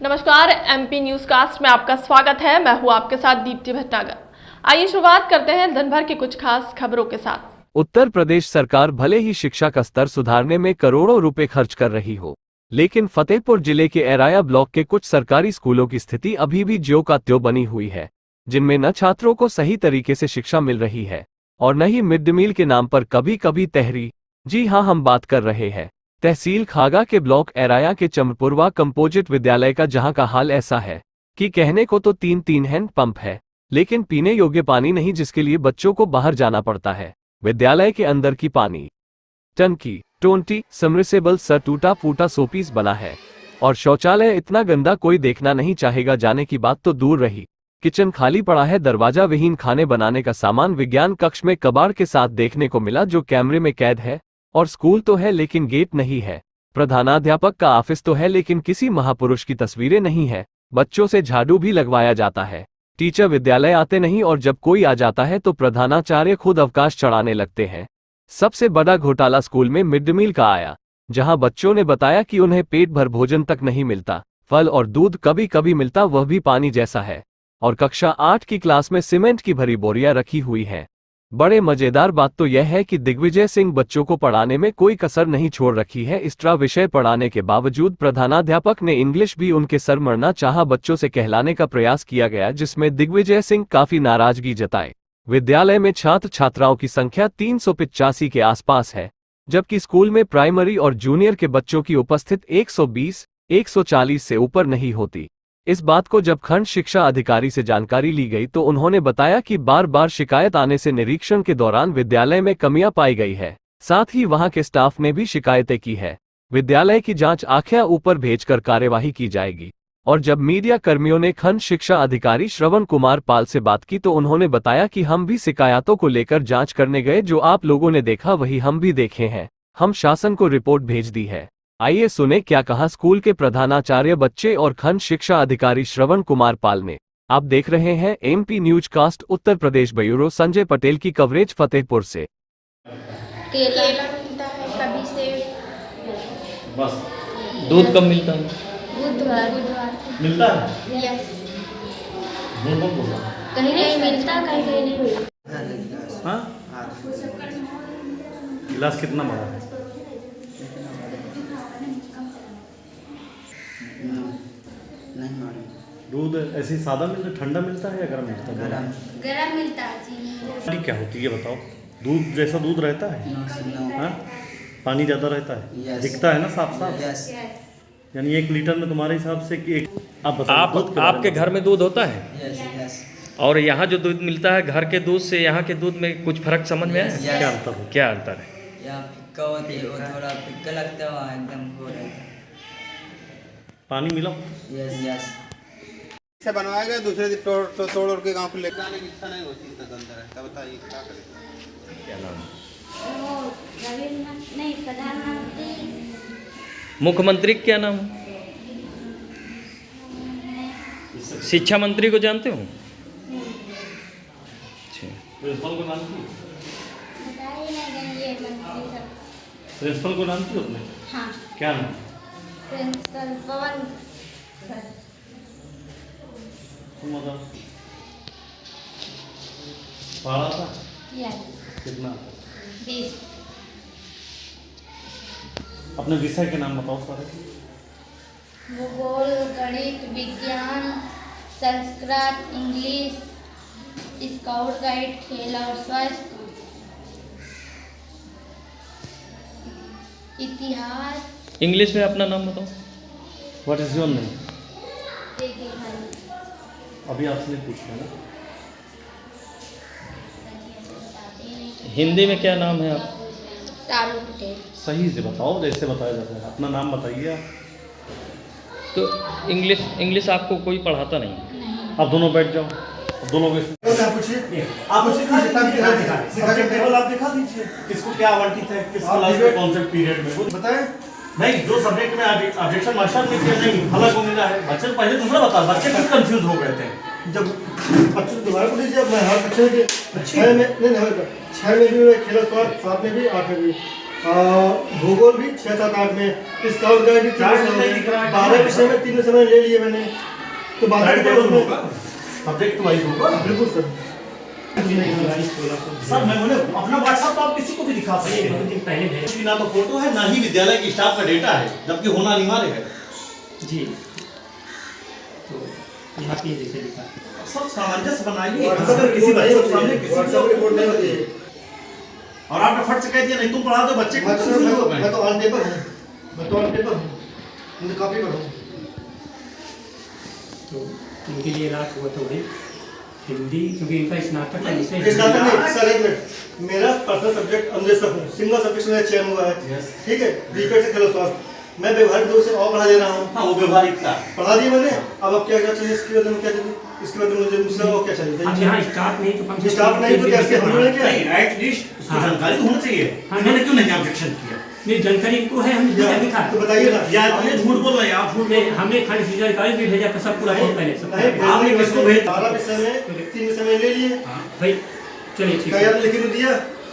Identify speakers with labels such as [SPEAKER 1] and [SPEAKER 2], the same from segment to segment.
[SPEAKER 1] नमस्कार, MP news cast में आपका स्वागत है। मैं हूं आपके साथ दीप्ति भटनागर। आइए शुरुआत करते हैं दिन भर की कुछ खास खबरों के साथ।
[SPEAKER 2] उत्तर प्रदेश सरकार भले ही शिक्षा का स्तर सुधारने में करोड़ों रुपए खर्च कर रही हो, लेकिन फतेहपुर जिले के एराया ब्लॉक के कुछ सरकारी स्कूलों की स्थिति अभी भी ज्यों का त्यों बनी हुई है, जिनमें न छात्रों को सही तरीके से शिक्षा मिल रही है और न ही मिड डे मील के नाम पर कभी कभी तहरी। जी हाँ, हम बात कर रहे हैं तहसील खागा के ब्लॉक एराया के चमपुरवा कंपोजिट विद्यालय का, जहां का हाल ऐसा है कि कहने को तो 3 हैंड पंप है, लेकिन पीने योग्य पानी नहीं, जिसके लिए बच्चों को बाहर जाना पड़ता है। विद्यालय के अंदर की पानी टंकी 20 सबमर्सिबल सा टूटा फूटा शोपीस बना है और शौचालय इतना गंदा कोई देखना नहीं चाहेगा। जाने की बात तो दूर रही, किचन खाली पड़ा है। दरवाजा विहीन खाने बनाने का सामान विज्ञान कक्ष में कबाड़ के साथ देखने को मिला, जो कैमरे में कैद है। और स्कूल तो है लेकिन गेट नहीं है। प्रधानाध्यापक का ऑफिस तो है लेकिन किसी महापुरुष की तस्वीरें नहीं है। बच्चों से झाड़ू भी लगवाया जाता है, टीचर विद्यालय आते नहीं और जब कोई आ जाता है तो प्रधानाचार्य खुद अवकाश चढ़ाने लगते हैं। सबसे बड़ा घोटाला स्कूल में मिड डे मील का आया, जहां बच्चों ने बताया कि उन्हें पेट भर भोजन तक नहीं मिलता। फल और दूध कभी कभी मिलता, वह भी पानी जैसा है। और कक्षा 8 की क्लास में सीमेंट की भरी बोरियां रखी हुई हैं। बड़े मजेदार बात तो यह है कि दिग्विजय सिंह बच्चों को पढ़ाने में कोई कसर नहीं छोड़ रखी है। एक्स्ट्रा विषय पढ़ाने के बावजूद प्रधानाध्यापक ने इंग्लिश भी उनके सर मरना चाहा। बच्चों से कहलाने का प्रयास किया गया, जिसमें दिग्विजय सिंह काफी नाराजगी जताए। विद्यालय में छात्र छात्राओं की संख्या 385 के आसपास है, जबकि स्कूल में प्राइमरी और जूनियर के बच्चों की उपस्थित 120-140 से ऊपर नहीं होती। इस बात को जब खंड शिक्षा अधिकारी से जानकारी ली गई तो उन्होंने बताया कि बार बार शिकायत आने से निरीक्षण के दौरान विद्यालय में कमियां पाई गई है। साथ ही वहां के स्टाफ ने भी शिकायतें की है। विद्यालय की जांच आख्या ऊपर भेजकर कार्यवाही की जाएगी। और जब मीडिया कर्मियों ने खंड शिक्षा अधिकारी श्रवण कुमार पाल से बात की तो उन्होंने बताया कि हम भी शिकायतों को लेकर जांच करने गए, जो आप लोगों ने देखा वही हम भी देखे हैं। हम शासन को रिपोर्ट भेज दी है। आइए सुने क्या कहा स्कूल के प्रधानाचार्य, बच्चे और खंड शिक्षा अधिकारी श्रवण कुमार पाल ने। आप देख रहे हैं MP news cast Uttar Pradesh bureau. Sanjay Patel की कवरेज फतेहपुर से।
[SPEAKER 3] केला मिलता है, कभी सेब।
[SPEAKER 4] बस दूध कब मिलता है?
[SPEAKER 3] बुधवार
[SPEAKER 4] मिलता है?
[SPEAKER 3] यस।
[SPEAKER 4] कौन बोला?
[SPEAKER 3] कहीं कहीं मिलता, कहीं कहीं नहीं मिलता।
[SPEAKER 4] हाँ, गिलास कितना बड़ा है?
[SPEAKER 5] नहीं मालूम।
[SPEAKER 4] दूध ऐसे ही सादा मिलता है, ठंडा मिलता है या गर्म मिलता है?
[SPEAKER 3] गरम मिलता है जी।
[SPEAKER 4] पानी क्या होती है बताओ? दूध जैसा दूध रहता है? हाँ, पानी ज़्यादा रहता है?
[SPEAKER 5] Yes.
[SPEAKER 4] दिखता है ना साफ साफ?
[SPEAKER 5] यस।
[SPEAKER 4] यानी 1 लीटर में तुम्हारे हिसाब से कि एक आप बताओ, दूध के बारे
[SPEAKER 6] आपके
[SPEAKER 4] में
[SPEAKER 6] घर में दूध होता है?
[SPEAKER 5] Yes yes.
[SPEAKER 6] और यहाँ जो दूध मिलता है घर के दूध से यहाँ के दूध में कुछ फर्क समझ में आया?
[SPEAKER 5] Yes.
[SPEAKER 4] क्या अंतर है?
[SPEAKER 6] क्या अंतर है?
[SPEAKER 5] या फिक्का होती है, वो थोड़ा फिक्का लगता है, वहाँ एकदम हो रहता है।
[SPEAKER 4] पानी मिला?
[SPEAKER 5] Yes yes.
[SPEAKER 7] से बनवाया गया, दूसरे दिन तोड़ के गांव को ले जाने की इच्छा नहीं होती, इतना गंदा रहता। बताइए क्या करें?
[SPEAKER 6] क्या नाम?
[SPEAKER 3] नहीं, प्रधानमंत्री
[SPEAKER 6] मुख्यमंत्री क्या नाम है? शिक्षा मंत्री को जानते हो? अच्छा,
[SPEAKER 4] प्रिंसिपल को जानती हो?
[SPEAKER 3] बताइए नहीं गए ये मंत्री सब।
[SPEAKER 4] प्रिंसिपल को जानती हो तुमने?
[SPEAKER 3] हाँ,
[SPEAKER 4] क्या नाम?
[SPEAKER 3] प्रिंसिपल पवन सर।
[SPEAKER 4] तुम बताओ। पढ़ा था?
[SPEAKER 3] यस।
[SPEAKER 4] कितना?
[SPEAKER 3] 20।
[SPEAKER 4] अपने विषय के नाम बताओ सारे।
[SPEAKER 3] भूगोल, गणित, विज्ञान, संस्कृत, इंग्लिश, स्काउट गाइड, खेल और स्वास्थ्य, इतिहास।
[SPEAKER 6] इंग्लिश में अपना नाम बताओ।
[SPEAKER 4] What is your name?
[SPEAKER 3] देखिए खाली
[SPEAKER 4] अभी आपसे नहीं पूछ रहे ना।
[SPEAKER 6] हिंदी में क्या नाम है आप?
[SPEAKER 3] सालू पटेल।
[SPEAKER 4] सही से बताओ, जैसे बताया जाता है। अपना नाम बताइए आप।
[SPEAKER 6] तो इंग्लिश आपको कोई पढ़ाता नहीं?
[SPEAKER 4] आप दोनों बैठ जाओ, अब दोनों
[SPEAKER 8] टेबल आप दिखा दीजिए, किसको क्या आवंटित है, किस क्लास में कौन से पीरियड में, वो बताएं। नहीं, जो सब्जेक्ट में ऑब्जेक्शन मास्टर ने किया नहीं, अलग हो मिला है। बच्चे पहले दूसरा बता, बच्चे खुद कंफ्यूज हो गए थे।
[SPEAKER 9] जब बच्चों को दोबारा पूछ लीजिए, मैं हर बच्चे के 6 में भी मैं खेला, 7 में भी 8 में भी भूगोल भी 6, 7, 8 में, स्काउट गाइड भी 12 विषय में 3 समय ले लिए मैंने, तो बाकी
[SPEAKER 8] सब्जेक्ट वाइज होगा।
[SPEAKER 9] बिल्कुल सर।
[SPEAKER 8] सर मैं बोले अपना व्हाट्सएप तो आप किसी को भी दिखा सकते हैं, पहले ना तो फोटो है ना ही विद्यालय की स्टाफ का डेटा है, जबकि होना अनिवार्य है
[SPEAKER 10] जी। तो यहाँ पे जैसे लिखा
[SPEAKER 8] सब सामंजस्य बनाइए, किसी बच्चे के सामने
[SPEAKER 9] व्हाट्सएप रिपोर्ट नहीं होती है।
[SPEAKER 8] और आपने फट से कह दिया नहीं तुम पढ़ा दो बच्चे को,
[SPEAKER 9] मैं तो ऑन पेपर हूँ, मुझे कॉपी पर हूँ।
[SPEAKER 10] तो उनके लिए रात हुआ तो भाई हिंदी, क्योंकि इनका स्नातक का विषय
[SPEAKER 9] नहीं सर, एक मिनट, मेरा पर्सनल सब्जेक्ट अंग्रेजी हूँ, सिंगल सब्जेक्ट में चयन हुआ है, ठीक है, बीपेड से खेलो स्वास्थ्य, मैं व्यवहारिक दो से और पढ़ा दे रहा हूँ।
[SPEAKER 8] हाँ वो व्यवहारिकता
[SPEAKER 9] पढ़ा दी मैंने, अब क्या क्या चाहिए इसके बाद में, क्या चाहिए इसके बाद मुझे मुझसे और क्या चाहिए।
[SPEAKER 10] अब यहाँ स्टाफ नहीं तो कम से
[SPEAKER 9] स्टाफ नहीं तो कैसे हम लोग क्या
[SPEAKER 8] एटलीस्ट उसको जानकारी होनी चाहिए। इन्होंने क्यों नहीं ऑब्जेक्शन किया?
[SPEAKER 10] नहीं जानकारी इनको है, हम दिखा
[SPEAKER 9] तो बताइए ना,
[SPEAKER 8] या ये झूठ बोल रहे हैं आप, झूठ बोल
[SPEAKER 10] हमने खंड अधिकारी भी भेजा था सब पूरा पहले
[SPEAKER 9] आपने किसको भेजा? 12 विषय में 3 विषय में ले लिए
[SPEAKER 10] भाई, चलिए ठीक
[SPEAKER 9] है,
[SPEAKER 10] है,
[SPEAKER 9] आपने लिखित दिया,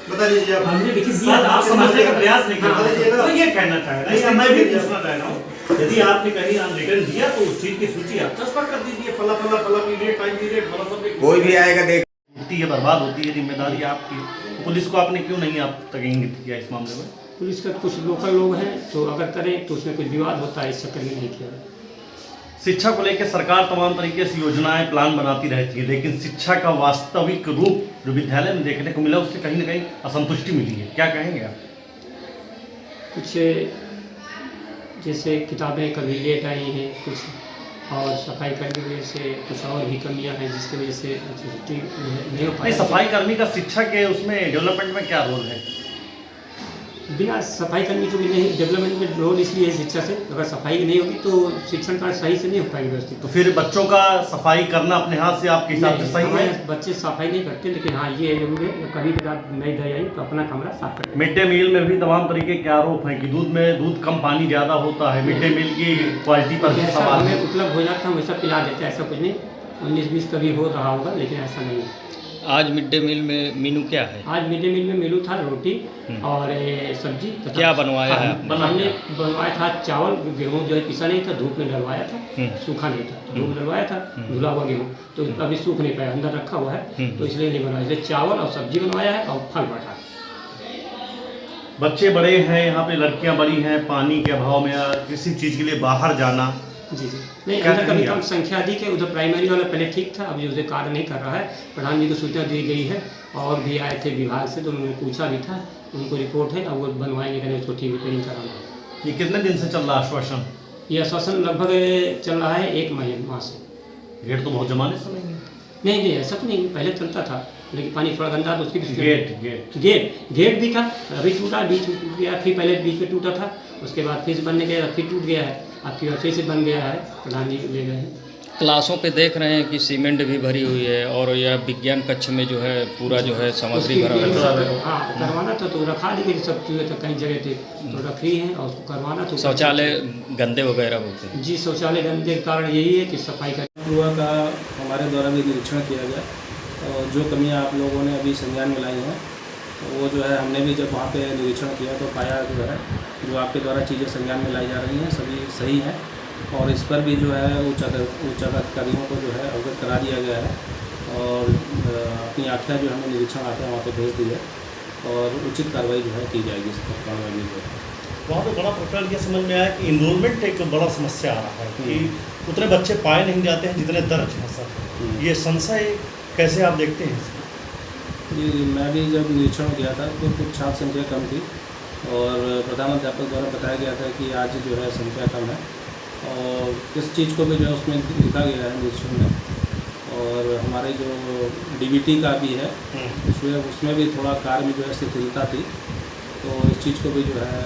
[SPEAKER 9] बता दीजिए आप।
[SPEAKER 10] हमने लिखित दिया,
[SPEAKER 8] आप समझने का प्रयास नहीं
[SPEAKER 9] बता दीजिए
[SPEAKER 8] कर
[SPEAKER 9] ना।
[SPEAKER 8] तो ये कहना चाह रहा है, मैं भी पूछना चाह रहा हूँ, यदि आपने कहीं रिटर्न दिया तो उस चीज की सूची आप चस्पा कर दीजिए, फला फला फला पीरियड, टाइम पीरियड, फला सब
[SPEAKER 7] कोई भी आएगा देख
[SPEAKER 8] होती है, बर्बाद होती है, जिम्मेदारी आपकी। पुलिस को आपने क्यों नहीं आप तक इंगित किया इस मामले में?
[SPEAKER 10] पुलिस का कुछ लोकल लोग हैं, तो अगर करें तो उसमें कुछ विवाद होता है, इस चक्कर में नहीं किया।
[SPEAKER 8] शिक्षा को लेकर सरकार तमाम तरीके से योजनाएं प्लान बनाती रहती है, लेकिन शिक्षा का वास्तविक रूप जो विद्यालय में देखने को मिला उससे कहीं ना कहीं असंतुष्टि मिली है, क्या कहेंगे आप?
[SPEAKER 10] कुछ जैसे किताबें कभी लेट आई हैं कुछ, और सफाई कर्मी की वजह से कुछ और भी कमियां हैं जिसकी वजह से छुट्टी नहीं हो पाई।
[SPEAKER 8] सफाई कर्मी का शिक्षा के उसमें डेवलपमेंट में क्या रोल है?
[SPEAKER 10] बिना सफाई कर्मी को भी नहीं, डेवलपमेंट में रोल इसलिए है शिक्षा से, अगर सफाई नहीं होगी तो शिक्षण कार्य सही से नहीं हो पाएगी व्यवस्थित।
[SPEAKER 8] तो फिर बच्चों का सफाई करना अपने हाथ से आपके हिसाब से सही है?
[SPEAKER 10] बच्चे सफाई नहीं करते, लेकिन हाँ ये जरूर है कभी कभार नहीं दे आई तो अपना कमरा साफ करते।
[SPEAKER 8] मिड डे मील में भी तमाम तरीके के आरोप हैं कि दूध कम पानी ज़्यादा होता है, मिड डे मील की क्वालिटी पर भी सवाल है।
[SPEAKER 10] हमें उपलब्ध हो जाता है वैसा पिला देते हैं, ऐसा कुछ नहीं, 19-20 कभी हो रहा होगा, लेकिन ऐसा नहीं है।
[SPEAKER 6] आज मिड डे मील में मेनू क्या है?
[SPEAKER 10] आज मिड डे मील में मेनू था रोटी और सब्जी।
[SPEAKER 6] क्या बनवाया है आपने?
[SPEAKER 10] हमने बनवाया था चावल, गेहूँ जो है पिसा नहीं था, धूप में डलवाया था, सूखा नहीं था, धूप में डलवाया था, धुला हुआ गेहूँ तो अभी सूख नहीं पाया, अंदर रखा हुआ है तो इसलिए नहीं बनवाया, इसलिए चावल और सब्जी बनवाया है और फल बैठा।
[SPEAKER 8] बच्चे बड़े हैं, यहाँ पे लड़कियाँ बड़ी हैं, पानी के अभाव में या किसी चीज़ के लिए बाहर जाना,
[SPEAKER 10] जी नहीं, अंदर कभी कम संख्या अधिक है। उधर प्राइमरी वाला पहले ठीक था, अभी उसे कार्य नहीं कर रहा है। प्रधान जी को सूचना दी गई है और भी आए थे विभाग से, तो उन्होंने पूछा भी था, उनको रिपोर्ट है, अब वो बनवाएंगे, करें उसको ठीक रिपेयरिंग कराना।
[SPEAKER 8] ये कितने दिन से चल रहा आश्वासन?
[SPEAKER 10] ये आश्वासन लगभग चल रहा है 1 महीने से।
[SPEAKER 8] गेट तो बहुत जमाने से
[SPEAKER 10] नहीं ऐसा तो नहीं, पहले चलता था, लेकिन पानी थोड़ा गंदा तो उसकी
[SPEAKER 8] गेट
[SPEAKER 10] भी था, अभी टूटा, बीच में टूट गया, फिर पहले बीच में टूटा था, उसके बाद फिर से बनने गया, फिर टूट गया है, अब फिर फिर से बन गया है, प्रधान जी ले गए हैं।
[SPEAKER 6] क्लासों पे देख रहे हैं कि सीमेंट भी भरी हुई है और यह विज्ञान कक्ष में जो है पूरा जो है सामग्री भरा हुआ है।
[SPEAKER 10] हाँ करवाना था तो रखा दी गई, सब चीज़ें तो कई जगह थे तो रखी हैं, और उसको करवाना तो
[SPEAKER 6] शौचालय गंदे वगैरह होते हैं।
[SPEAKER 10] जी शौचालय गंदे के कारण यही है कि सफाई का
[SPEAKER 11] का हमारे द्वारा भी निरीक्षण किया गया, और जो कमियां आप लोगों ने अभी संज्ञान में लाई हैं तो वो जो है हमने भी जब वहाँ पे निरीक्षण किया तो पाया जो है जो आपके द्वारा चीज़ें संज्ञान में लाई जा रही हैं सभी सही हैं, और इस पर भी जो है उच्च अधिकारियों को जो है अवगत करा दिया गया है, और अपनी आख्या जो हमें निरीक्षण आख्या वहाँ पे भेज दी है, और उचित कार्रवाई जो है की जाएगी इस पर कार्रवाई भी जो है।
[SPEAKER 8] वहाँ पे बड़ा प्रकरण ये समझ में आया कि इनरोलमेंट एक बड़ा समस्या आ रहा है कि उतने बच्चे पाए नहीं जाते हैं जितने दर्ज हैं सर, ये संशय कैसे आप देखते हैं?
[SPEAKER 11] जी मैं भी जब निरीक्षण किया था तो कुछ छात्र संख्या कम थी, और प्रधानाध्यापक द्वारा बताया गया था कि आज जो है संख्या कम है, और इस चीज़ को भी जो है उसमें लिखा गया है निरीक्षण में, और हमारे जो डीबीटी का भी है उसमें भी थोड़ा कार्य में जो है शिथिलता थी, तो इस चीज़ को भी जो है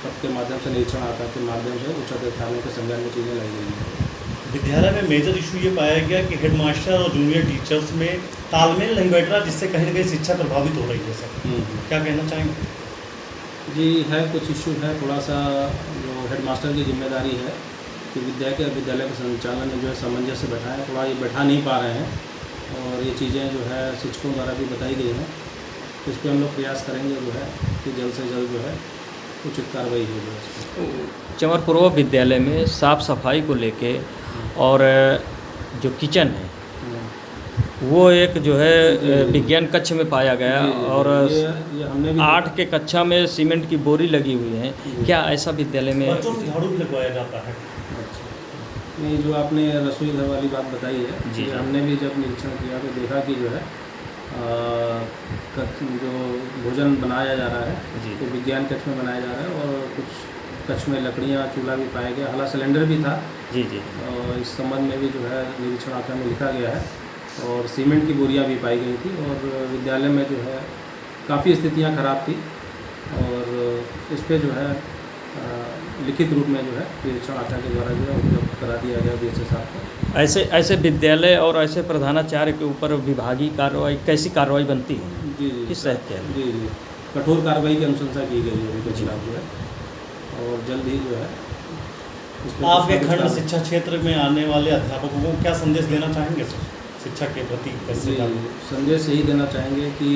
[SPEAKER 11] पद के माध्यम से निरीक्षण आता के माध्यम से उच्च अधिकारियों के संज्ञान में चीज़ें लाई गई हैं।
[SPEAKER 8] विद्यालय में मेजर इशू ये पाया गया कि हेडमास्टर और जूनियर टीचर्स में तालमेल नहीं बैठ रहा, जिससे कहीं ना कहीं शिक्षा प्रभावित हो रही है सर, क्या कहना चाहेंगे?
[SPEAKER 11] जी है कुछ इशू है, थोड़ा सा जो हेडमास्टर की जिम्मेदारी है कि विद्यालय के संचालन में जो है सामंजस्य बैठाएं, थोड़ा ये बैठा नहीं पा रहे हैं, और ये चीज़ें जो है शिक्षकों द्वारा भी बताई गई हैं, तो इस पर हम लोग प्रयास करेंगे जो है कि जल्द से जल्द जो है उचित कार्रवाई हो जाए इस पर।
[SPEAKER 6] चंवर पूर्व विद्यालय में साफ सफाई को लेके और जो किचन है वो एक जो है विज्ञान कक्ष में पाया गया और
[SPEAKER 11] ये हमने भी
[SPEAKER 6] 8 के कक्षा में सीमेंट की बोरी लगी हुई है। क्या ऐसा विद्यालय में
[SPEAKER 8] बच्चों से झाड़ू भी लगवाया जाता है?
[SPEAKER 11] अच्छा। नहीं, जो आपने रसोई घर वाली बात बताई है,
[SPEAKER 6] जी।
[SPEAKER 11] ये हमने भी जब निरीक्षण किया तो देखा कि जो है जो भोजन बनाया जा रहा है
[SPEAKER 6] जी।
[SPEAKER 11] तो विज्ञान कक्ष में बनाया जा रहा है और कुछ कक्ष में लकड़ियाँ चूल्हा भी पाया गया, हालांकि सिलेंडर भी था।
[SPEAKER 6] जी जी
[SPEAKER 11] और इस संबंध में भी जो है निरीक्षण आख्या में लिखा गया है और सीमेंट की बोरियां भी पाई गई थी और विद्यालय में जो है काफ़ी स्थितियां खराब थी और इस पे जो है लिखित रूप में जो है निरीक्षण आख्या के द्वारा जो है उपलब्ध करा दिया गया BSS साहब को।
[SPEAKER 6] ऐसे विद्यालय और ऐसे प्रधानाचार्य के ऊपर विभागीय कार्रवाई कैसी कार्रवाई बनती है?
[SPEAKER 11] जी जी
[SPEAKER 6] किस तरह के?
[SPEAKER 11] जी जी कठोर कार्रवाई की अनुशंसा की गई है उनके खिलाफ जो है और जल्द ही जो है इस पे
[SPEAKER 8] आप
[SPEAKER 11] कुछ
[SPEAKER 8] एक खंड
[SPEAKER 11] कार्रवाई-
[SPEAKER 8] शिक्षा क्षेत्र में आने वाले अध्यापकों को क्या संदेश देना चाहेंगे सर शिक्षा के प्रति? कैसे
[SPEAKER 11] जी,
[SPEAKER 8] कार्य?
[SPEAKER 11] संदेश यही देना चाहेंगे कि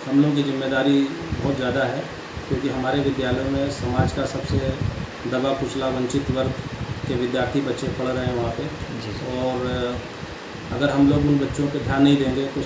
[SPEAKER 11] हम लोगों की जिम्मेदारी बहुत ज़्यादा है क्योंकि हमारे विद्यालयों में समाज का सबसे दबा कुचला वंचित वर्ग के विद्यार्थी बच्चे पढ़ रहे हैं वहाँ पे और अगर हम लोग उन बच्चों पे ध्यान नहीं देंगे तो